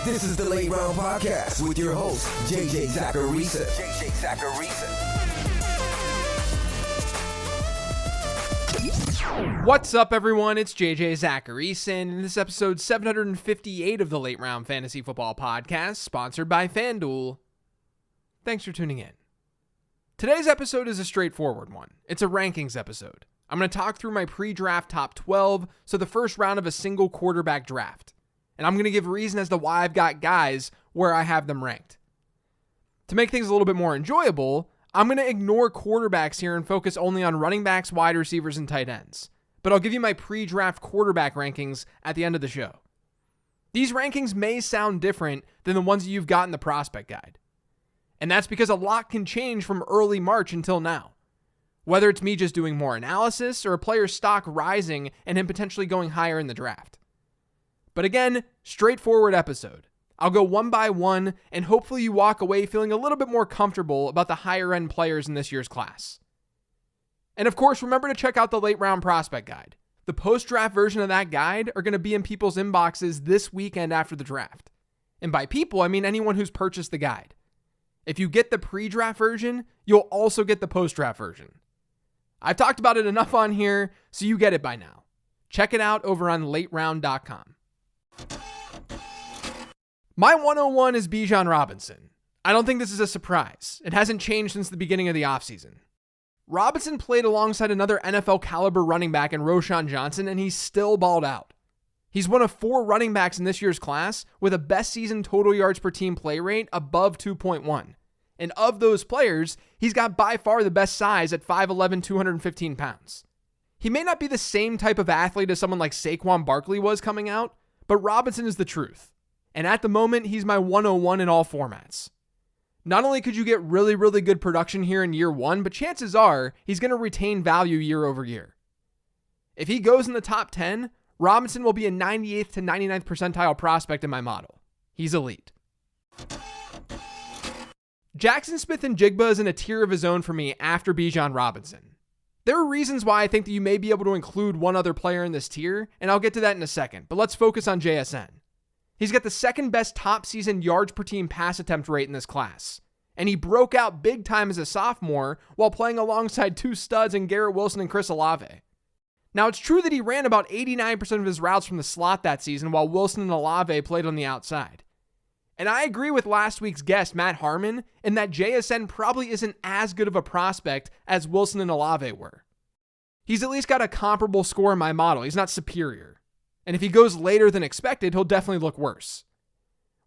This is the Late Round Podcast with your host, JJ Zacharisa. What's up, everyone? It's JJ Zacharisa, and this is episode 758 of the Late Round Fantasy Football Podcast, sponsored by FanDuel. Thanks for tuning in. Today's episode is a straightforward one. It's a rankings episode. I'm going to talk through my pre-draft top 12, so the first round of a single quarterback draft. And I'm going to give reason as to why I've got guys where I have them ranked. To make things a little bit more enjoyable, I'm going to ignore quarterbacks here and focus only on running backs, wide receivers, and tight ends. But I'll give you my pre-draft quarterback rankings at the end of the show. These rankings may sound different than the ones you've got in the prospect guide. And that's because a lot can change from early March until now. Whether it's me just doing more analysis or a player's stock rising and him potentially going higher in the draft. But again, straightforward episode. I'll go one by one, and hopefully you walk away feeling a little bit more comfortable about the higher end players in this year's class. And of course, remember to check out the late round prospect guide. The post-draft version of that guide are going to be in people's inboxes this weekend after the draft. And by people, I mean anyone who's purchased the guide. If you get the pre-draft version, you'll also get the post-draft version. I've talked about it enough on here, so you get it by now. Check it out over on lateround.com. My 101 is Bijan Robinson. I don't think this is a surprise. It hasn't changed since the beginning of the offseason. Robinson played alongside another NFL caliber running back in Roschon Johnson, and he's still balled out. He's one of 4 running backs in this year's class with a best season total yards per team play rate above 2.1. And of those players, he's got by far the best size at 5'11", 215 pounds. He may not be the same type of athlete as someone like Saquon Barkley was coming out, but Robinson is the truth. And at the moment, he's my 101 in all formats. Not only could you get really, really good production here in year 1, but chances are he's going to retain value year over year. If he goes in the top 10, Robinson will be a 98th to 99th percentile prospect in my model. He's elite. Jaxon Smith-Njigba is in a tier of his own for me after Bijan Robinson. There are reasons why I think that you may be able to include one other player in this tier, and I'll get to that in a second, but let's focus on JSN. He's got the second best top season yards per team pass attempt rate in this class, and he broke out big time as a sophomore while playing alongside 2 studs in Garrett Wilson and Chris Olave. Now, it's true that he ran about 89% of his routes from the slot that season while Wilson and Olave played on the outside. And I agree with last week's guest, Matt Harmon, in that JSN probably isn't as good of a prospect as Wilson and Olave were. He's at least got a comparable score in my model. He's not superior. And if he goes later than expected, he'll definitely look worse.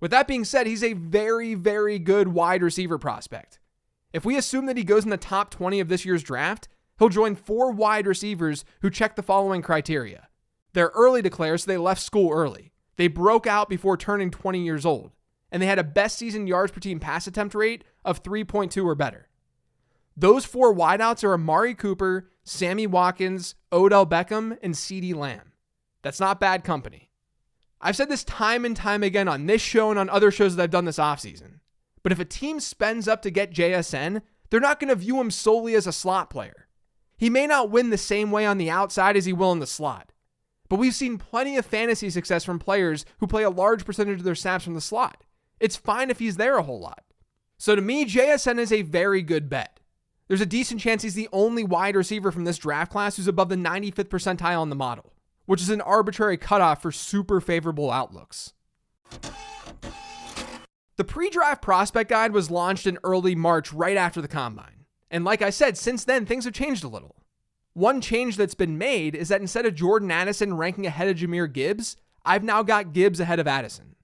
With that being said, he's a very, very good wide receiver prospect. If we assume that he goes in the top 20 of this year's draft, he'll join 4 wide receivers who check the following criteria. They're early declares, so they left school early. They broke out before turning 20 years old. And they had a best season yards per team pass attempt rate of 3.2 or better. Those 4 wideouts are Amari Cooper, Sammy Watkins, Odell Beckham, and CeeDee Lamb. That's not bad company. I've said this time and time again on this show and on other shows that I've done this offseason. But if a team spends up to get JSN, they're not going to view him solely as a slot player. He may not win the same way on the outside as he will in the slot. But we've seen plenty of fantasy success from players who play a large percentage of their snaps from the slot. It's fine if he's there a whole lot. So to me, JSN is a very good bet. There's a decent chance he's the only wide receiver from this draft class who's above the 95th percentile in the model, which is an arbitrary cutoff for super favorable outlooks. The pre-draft prospect guide was launched in early March right after the combine. And like I said, since then, things have changed a little. One change that's been made is that instead of Jordan Addison ranking ahead of Jahmyr Gibbs, I've now got Gibbs ahead of Addison.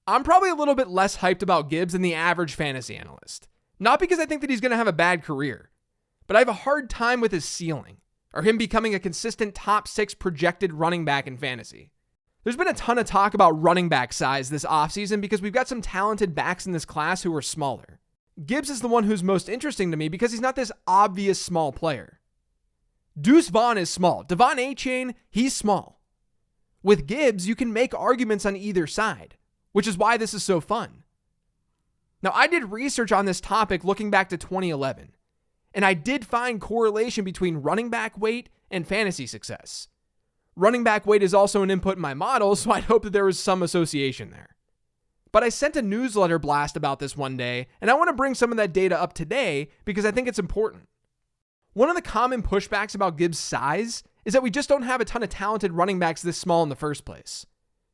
I'm probably a little bit less hyped about Gibbs than the average fantasy analyst. Not because I think that he's going to have a bad career, but I have a hard time with his ceiling, or him becoming a consistent top 6 projected running back in fantasy. There's been a ton of talk about running back size this offseason because we've got some talented backs in this class who are smaller. Gibbs is the one who's most interesting to me because he's not this obvious small player. Deuce Vaughn is small. Devon Achane, he's small. With Gibbs, you can make arguments on either side, which is why this is so fun. Now, I did research on this topic looking back to 2011, and I did find correlation between running back weight and fantasy success. Running back weight is also an input in my model, so I'd hope that there was some association there. But I sent a newsletter blast about this one day, and I want to bring some of that data up today because I think it's important. One of the common pushbacks about Gibbs' size is that we just don't have a ton of talented running backs this small in the first place.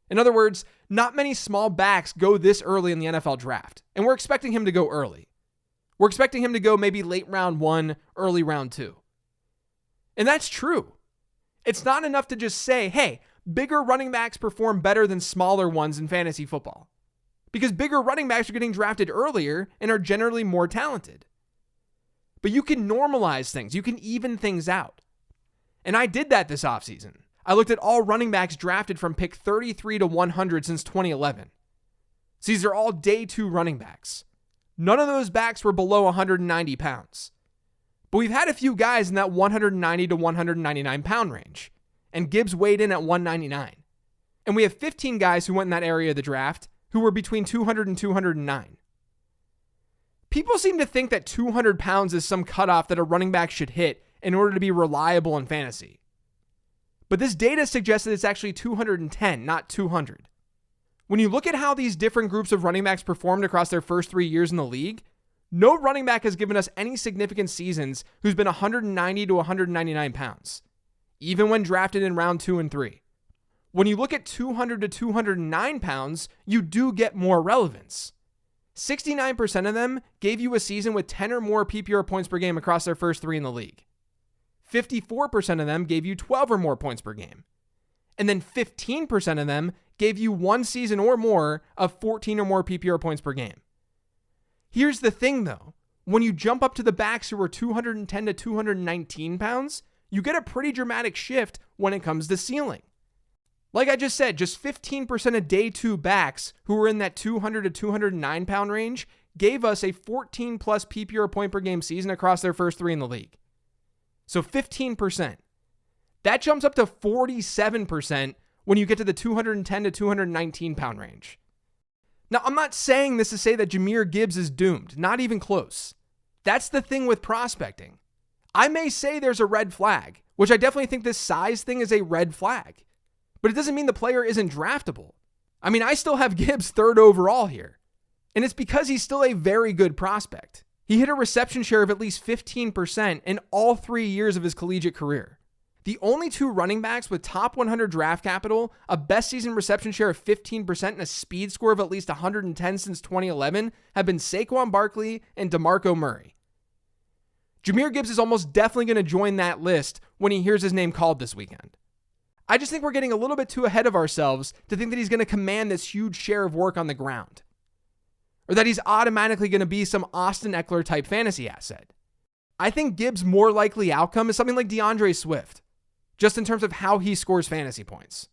In other words, not many small backs go this early in the NFL draft, and we're expecting him to go early. We're expecting him to go maybe late round 1, early round 2. And that's true. It's not enough to just say, hey, bigger running backs perform better than smaller ones in fantasy football. Because bigger running backs are getting drafted earlier and are generally more talented. But you can normalize things. You can even things out. And I did that this offseason. I looked at all running backs drafted from pick 33 to 100 since 2011. So these are all day 2 running backs. None of those backs were below 190 pounds. But we've had a few guys in that 190 to 199 pound range. And Gibbs weighed in at 199. And we have 15 guys who went in that area of the draft who were between 200 and 209. People seem to think that 200 pounds is some cutoff that a running back should hit in order to be reliable in fantasy. But this data suggests that it's actually 210, not 200. When you look at how these different groups of running backs performed across their first 3 years in the league, no running back has given us any significant seasons who's been 190 to 199 pounds, even when drafted in round 2 and 3. When you look at 200 to 209 pounds, you do get more relevance. 69% of them gave you a season with 10 or more PPR points per game across their first 3 in the league. 54% of them gave you 12 or more points per game. And then 15% of them gave you 1 season or more of 14 or more PPR points per game. Here's the thing though, when you jump up to the backs who are 210 to 219 pounds, you get a pretty dramatic shift when it comes to ceiling. Like I just said, just 15% of day 2 backs who were in that 200 to 209 pound range gave us a 14 plus PPR point per game season across their first 3 in the league. So 15%. That jumps up to 47% when you get to the 210 to 219 pound range. Now, I'm not saying this to say that Jahmyr Gibbs is doomed, not even close. That's the thing with prospecting. I may say there's a red flag, which I definitely think this size thing is a red flag, but it doesn't mean the player isn't draftable. I mean, I still have Gibbs 3rd overall here, and it's because he's still a very good prospect. He hit a reception share of at least 15% in all 3 years of his collegiate career. The only 2 running backs with top 100 draft capital, a best season reception share of 15%, and a speed score of at least 110 since 2011 have been Saquon Barkley and DeMarco Murray. Jahmyr Gibbs is almost definitely going to join that list when he hears his name called this weekend. I just think we're getting a little bit too ahead of ourselves to think that he's going to command this huge share of work on the ground, or that he's automatically going to be some Austin Eckler type fantasy asset. I think Gibbs' more likely outcome is something like DeAndre Swift, just in terms of how he scores fantasy points.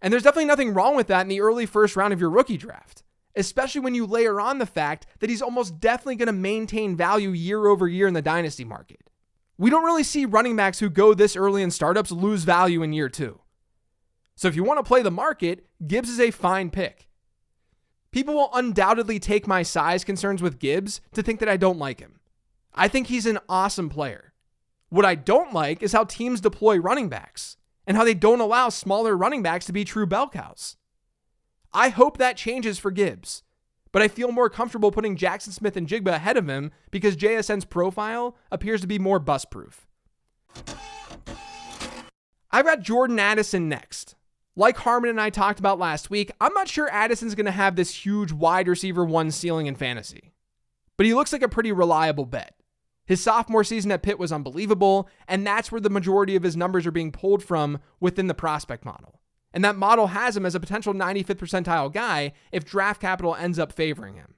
And there's definitely nothing wrong with that in the early first round of your rookie draft, especially when you layer on the fact that he's almost definitely going to maintain value year over year in the dynasty market. We don't really see running backs who go this early in startups lose value in year 2. So if you want to play the market, Gibbs is a fine pick. People will undoubtedly take my size concerns with Gibbs to think that I don't like him. I think he's an awesome player. What I don't like is how teams deploy running backs and how they don't allow smaller running backs to be true bell cows. I hope that changes for Gibbs, but I feel more comfortable putting Jaxon Smith-Njigba ahead of him because JSN's profile appears to be more bust-proof. I've got Jordan Addison next. Like Harmon and I talked about last week, I'm not sure Addison's going to have this huge wide receiver 1 ceiling in fantasy, but he looks like a pretty reliable bet. His sophomore season at Pitt was unbelievable, and that's where the majority of his numbers are being pulled from within the prospect model. And that model has him as a potential 95th percentile guy if draft capital ends up favoring him.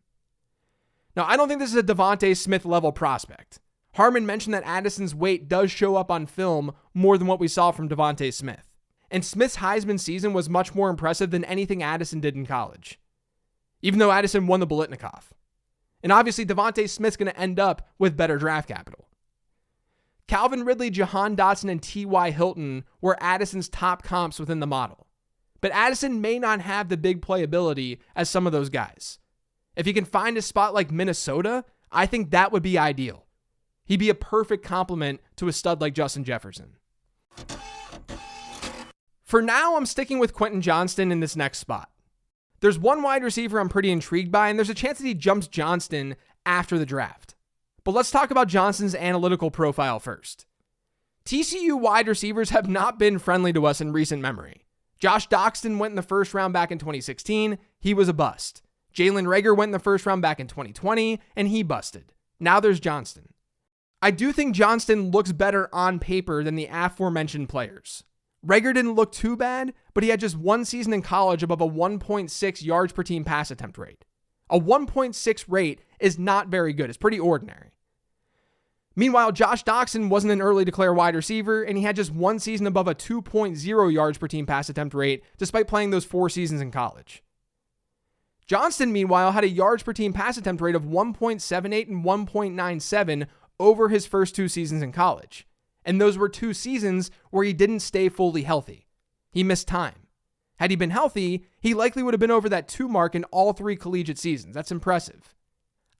Now, I don't think this is a Devontae Smith level prospect. Harmon mentioned that Addison's weight does show up on film more than what we saw from Devontae Smith. And Smith's Heisman season was much more impressive than anything Addison did in college, even though Addison won the Biletnikoff. And obviously, Devontae Smith's going to end up with better draft capital. Calvin Ridley, Jahan Dotson, and T.Y. Hilton were Addison's top comps within the model. But Addison may not have the big playability as some of those guys. If he can find a spot like Minnesota, I think that would be ideal. He'd be a perfect complement to a stud like Justin Jefferson. For now, I'm sticking with Quentin Johnston in this next spot. There's one wide receiver I'm pretty intrigued by, and there's a chance that he jumps Johnston after the draft. But let's talk about Johnston's analytical profile first. TCU wide receivers have not been friendly to us in recent memory. Josh Doxson went in the first round back in 2016. He was a bust. Jalen Reagor went in the first round back in 2020, and he busted. Now there's Johnston. I do think Johnston looks better on paper than the aforementioned players. Reagor didn't look too bad, but he had just one season in college above a 1.6 yards per team pass attempt rate. A 1.6 rate is not very good. It's pretty ordinary. Meanwhile, Josh Doxson wasn't an early declare wide receiver, and he had just one season above a 2.0 yards per team pass attempt rate, despite playing those 4 seasons in college. Johnston, meanwhile, had a yards per team pass attempt rate of 1.78 and 1.97 over his first 2 seasons in college. And those were 2 seasons where he didn't stay fully healthy. He missed time. Had he been healthy, he likely would have been over that 2 mark in all 3 collegiate seasons. That's impressive.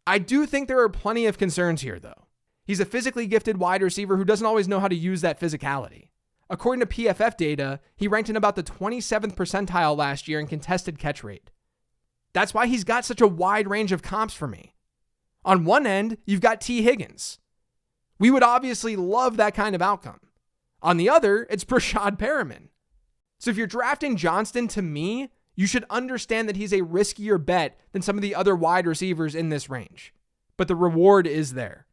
I do think there are plenty of concerns here, though. He's a physically gifted wide receiver who doesn't always know how to use that physicality. According to PFF data, he ranked in about the 27th percentile last year in contested catch rate. That's why he's got such a wide range of comps for me. On one end, you've got T. Higgins. We would obviously love that kind of outcome. On the other, it's Brashad Perriman. So if you're drafting Johnston, to me, you should understand that he's a riskier bet than some of the other wide receivers in this range. But the reward is there.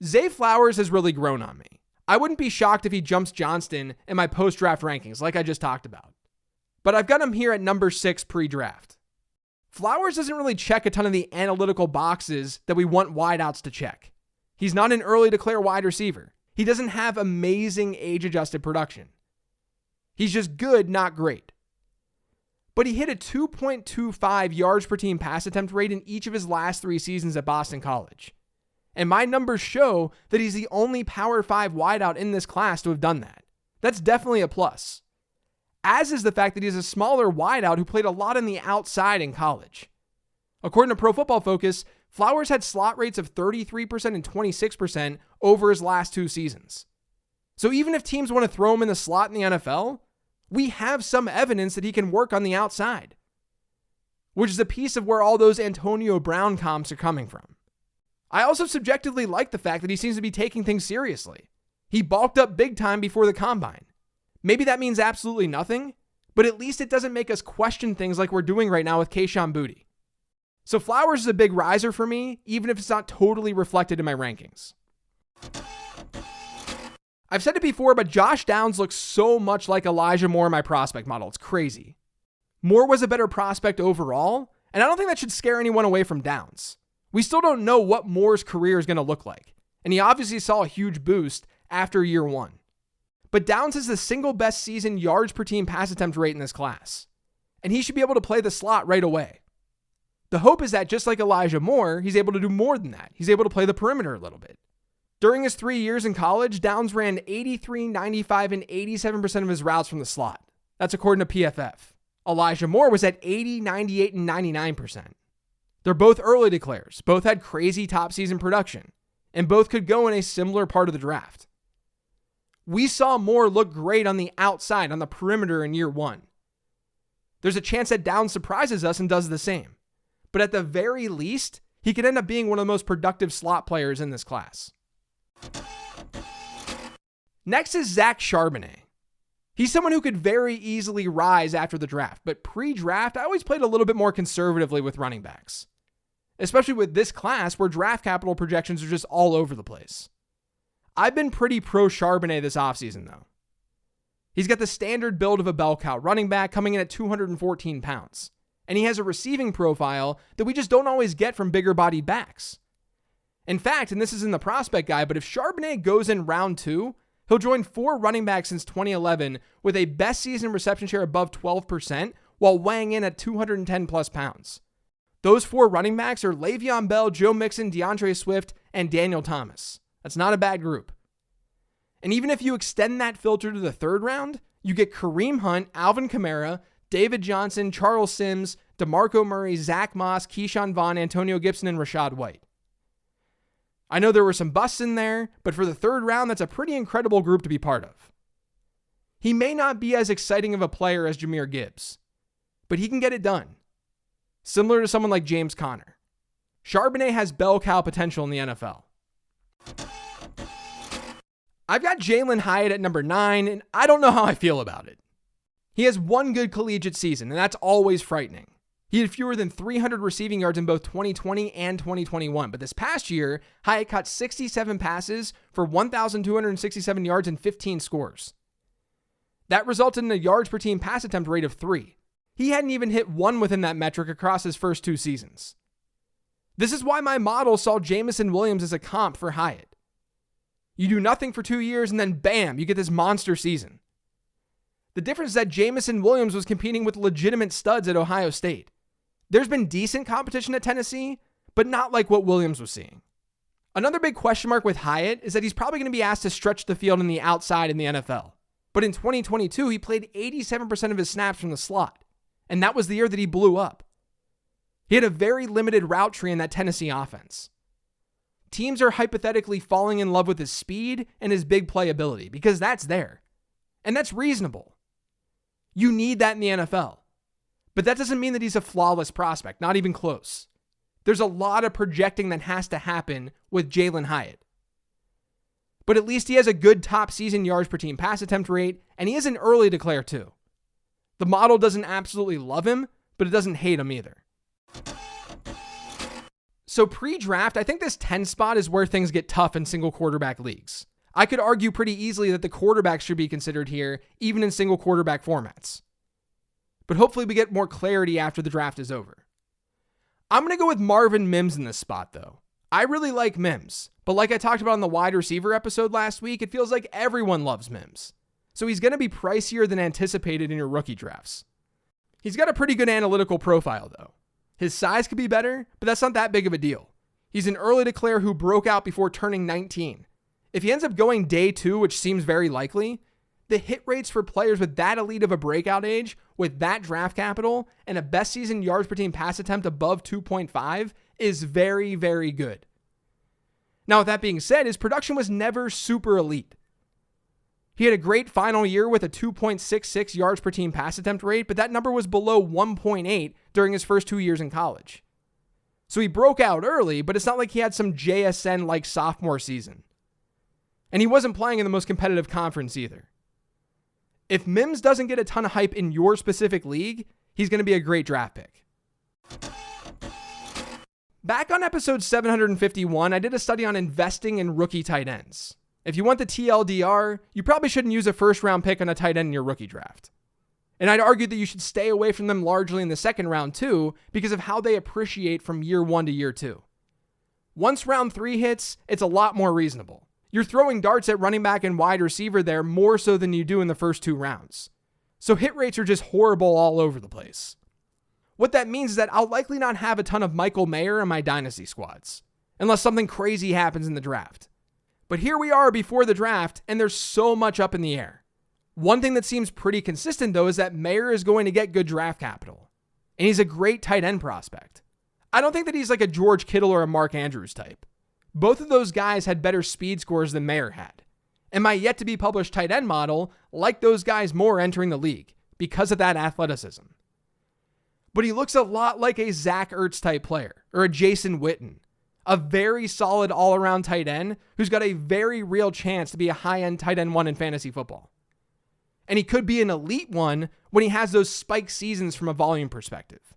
Zay Flowers has really grown on me. I wouldn't be shocked if he jumps Johnston in my post-draft rankings, like I just talked about. But I've got him here at number 6 pre-draft. Flowers doesn't really check a ton of the analytical boxes that we want wideouts to check. He's not an early declare wide receiver. He doesn't have amazing age-adjusted production. He's just good, not great. But he hit a 2.25 yards per team pass attempt rate in each of his last 3 seasons at Boston College. And my numbers show that he's the only Power 5 wideout in this class to have done that. That's definitely a plus. As is the fact that he's a smaller wideout who played a lot on the outside in college. According to Pro Football Focus, Flowers had slot rates of 33% and 26% over his last 2 seasons. So even if teams want to throw him in the slot in the NFL, we have some evidence that he can work on the outside, which is a piece of where all those Antonio Brown comps are coming from. I also subjectively like the fact that he seems to be taking things seriously. He bulked up big time before the combine. Maybe that means absolutely nothing, but at least it doesn't make us question things like we're doing right now with Kayshon Boutte. So Flowers is a big riser for me, even if it's not totally reflected in my rankings. I've said it before, but Josh Downs looks so much like Elijah Moore in my prospect model. It's crazy. Moore was a better prospect overall, and I don't think that should scare anyone away from Downs. We still don't know what Moore's career is going to look like, and he obviously saw a huge boost after year 1. But Downs is the single best season yards per team pass attempt rate in this class, and he should be able to play the slot right away. The hope is that just like Elijah Moore, he's able to do more than that. He's able to play the perimeter a little bit. During his 3 years in college, Downs ran 83, 95, and 87% of his routes from the slot. That's according to PFF. Elijah Moore was at 80, 98, and 99%. They're both early declares. Both had crazy top season production, and both could go in a similar part of the draft. We saw Moore look great on the outside, on the perimeter in year 1. There's a chance that Downs surprises us and does the same. But at the very least, he could end up being one of the most productive slot players in this class. Next is Zach Charbonnet. He's someone who could very easily rise after the draft, but pre-draft, I always played a little bit more conservatively with running backs, especially with this class where draft capital projections are just all over the place. I've been pretty pro Charbonnet this offseason, though. He's got the standard build of a bell cow running back coming in at 214 pounds, and he has a receiving profile that we just don't always get from bigger-bodied backs. In fact, and this is in the prospect guide, but if Charbonnet goes in round 2, he'll join 4 running backs since 2011 with a best season reception share above 12% while weighing in at 210 plus pounds. Those 4 running backs are Le'Veon Bell, Joe Mixon, DeAndre Swift, and Daniel Thomas. That's not a bad group. And even if you extend that filter to the 3rd round, you get Kareem Hunt, Alvin Kamara, David Johnson, Charles Sims, DeMarco Murray, Zach Moss, Keyshawn Vaughn, Antonio Gibson, and Rachaad White. I know there were some busts in there, but for the 3rd round, that's a pretty incredible group to be part of. He may not be as exciting of a player as Jahmyr Gibbs, but he can get it done. Similar to someone like James Conner. Charbonnet has bell cow potential in the NFL. I've got Jalin Hyatt at number 9, and I don't know how I feel about it. He has one good collegiate season, and that's always frightening. He had fewer than 300 receiving yards in both 2020 and 2021, but this past year, Hyatt caught 67 passes for 1,267 yards and 15 scores. That resulted in a yards per team pass attempt rate of 3. He hadn't even hit 1 within that metric across his first 2 seasons. This is why my model saw Jameson Williams as a comp for Hyatt. You do nothing for 2 years and then bam, you get this monster season. The difference is that Jameson Williams was competing with legitimate studs at Ohio State. There's been decent competition at Tennessee, but not like what Williams was seeing. Another big question mark with Hyatt is that he's probably going to be asked to stretch the field on the outside in the NFL. But in 2022, he played 87% of his snaps from the slot, and that was the year that he blew up. He had a very limited route tree in that Tennessee offense. Teams are hypothetically falling in love with his speed and his big playability because that's there. And that's reasonable. You need that in the NFL. But that doesn't mean that he's a flawless prospect, not even close. There's a lot of projecting that has to happen with Jalin Hyatt. But at least he has a good top season yards per team pass attempt rate, and he is an early declare too. The model doesn't absolutely love him, but it doesn't hate him either. So pre-draft, I think this 10 spot is where things get tough in single quarterback leagues. I could argue pretty easily that the quarterbacks should be considered here, even in single quarterback formats. But hopefully we get more clarity after the draft is over. I'm going to go with Marvin Mims in this spot, though. I really like Mims, but like I talked about on the wide receiver episode last week, it feels like everyone loves Mims. So he's going to be pricier than anticipated in your rookie drafts. He's got a pretty good analytical profile, though. His size could be better, but that's not that big of a deal. He's an early declare who broke out before turning 19. If he ends up going day 2, which seems very likely, the hit rates for players with that elite of a breakout age, with that draft capital, and a best season yards per team pass attempt above 2.5 is very, very good. Now, with that being said, his production was never super elite. He had a great final year with a 2.66 yards per team pass attempt rate, but that number was below 1.8 during his first 2 years in college. So he broke out early, but it's not like he had some JSN-like sophomore season. And he wasn't playing in the most competitive conference either. If Mims doesn't get a ton of hype in your specific league, he's going to be a great draft pick. Back on episode 751, I did a study on investing in rookie tight ends. If you want the TLDR, you probably shouldn't use a first-round pick on a tight end in your rookie draft. And I'd argue that you should stay away from them largely in the second round too, because of how they appreciate from year 1 to year 2. Once round 3 hits, it's a lot more reasonable. You're throwing darts at running back and wide receiver there more so than you do in the first 2 rounds. So hit rates are just horrible all over the place. What that means is that I'll likely not have a ton of Michael Mayer in my dynasty squads, unless something crazy happens in the draft. But here we are before the draft, and there's so much up in the air. One thing that seems pretty consistent, though, is that Mayer is going to get good draft capital. And he's a great tight end prospect. I don't think that he's like a George Kittle or a Mark Andrews type. Both of those guys had better speed scores than Mayer had. And my yet-to-be-published tight end model liked those guys more entering the league because of that athleticism. But he looks a lot like a Zach Ertz type player, or a Jason Witten. A very solid all-around tight end who's got a very real chance to be a high-end tight end 1 in fantasy football. And he could be an elite one when he has those spike seasons from a volume perspective.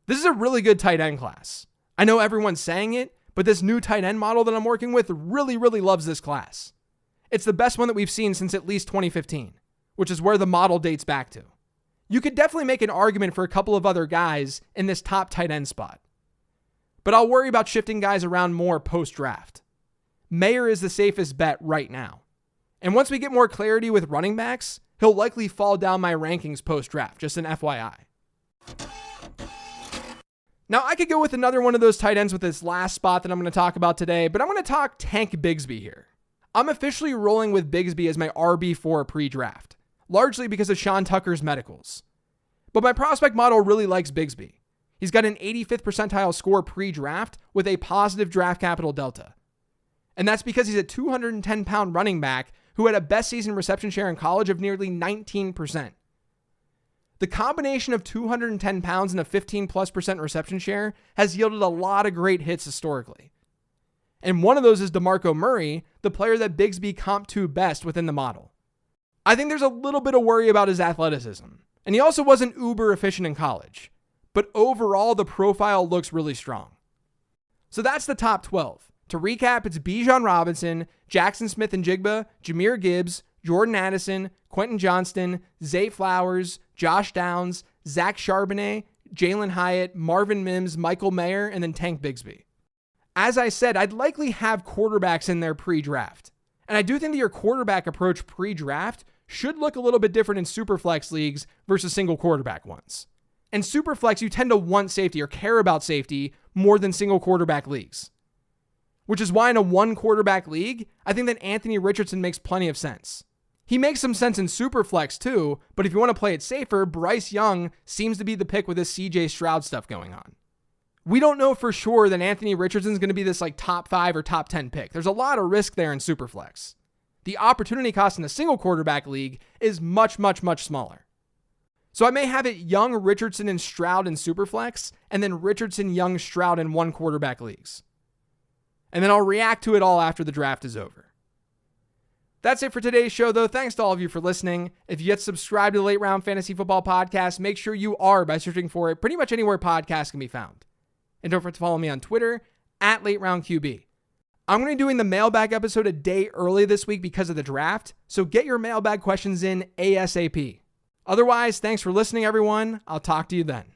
This is a really good tight end class. I know everyone's saying it, but this new tight end model that I'm working with really, really loves this class. It's the best one that we've seen since at least 2015, which is where the model dates back to. You could definitely make an argument for a couple of other guys in this top tight end spot. But I'll worry about shifting guys around more post-draft. Mayer is the safest bet right now. And once we get more clarity with running backs, he'll likely fall down my rankings post-draft, just an FYI. Now, I could go with another one of those tight ends with this last spot that I'm going to talk about today, but I'm going to talk Tank Bigsby here. I'm officially rolling with Bigsby as my RB4 pre-draft, largely because of Sean Tucker's medicals. But my prospect model really likes Bigsby. He's got an 85th percentile score pre-draft with a positive draft capital delta. And that's because he's a 210-pound running back who had a best season reception share in college of nearly 19%. The combination of 210 pounds and a 15+% reception share has yielded a lot of great hits historically. And one of those is DeMarco Murray, the player that Bigsby comped to best within the model. I think there's a little bit of worry about his athleticism, and he also wasn't uber efficient in college, but overall the profile looks really strong. So that's the top 12. To recap, it's Bijan Robinson, Jaxon Smith-Njigba, Jahmyr Gibbs, Jordan Addison, Quentin Johnston, Zay Flowers, Josh Downs, Zach Charbonnet, Jalen Hyatt, Marvin Mims, Michael Mayer, and then Tank Bigsby. As I said, I'd likely have quarterbacks in there pre-draft. And I do think that your quarterback approach pre-draft should look a little bit different in superflex leagues versus single quarterback ones. In superflex, you tend to want safety or care about safety more than single quarterback leagues. Which is why in a one quarterback league, I think that Anthony Richardson makes plenty of sense. He makes some sense in superflex too, but if you want to play it safer, Bryce Young seems to be the pick with this CJ Stroud stuff going on. We don't know for sure that Anthony Richardson's going to be this like top 5 or top 10 pick. There's a lot of risk there in superflex. The opportunity cost in a single quarterback league is much, much, much smaller. So I may have it Young, Richardson, and Stroud in superflex, and then Richardson, Young, Stroud in one quarterback leagues. And then I'll react to it all after the draft is over. That's it for today's show, though. Thanks to all of you for listening. If you yet subscribe to the Late Round Fantasy Football Podcast, make sure you are by searching for it pretty much anywhere podcasts can be found. And don't forget to follow me on Twitter at LateRoundQB. I'm going to be doing the mailbag episode a day early this week because of the draft, so get your mailbag questions in ASAP. Otherwise, thanks for listening, everyone. I'll talk to you then.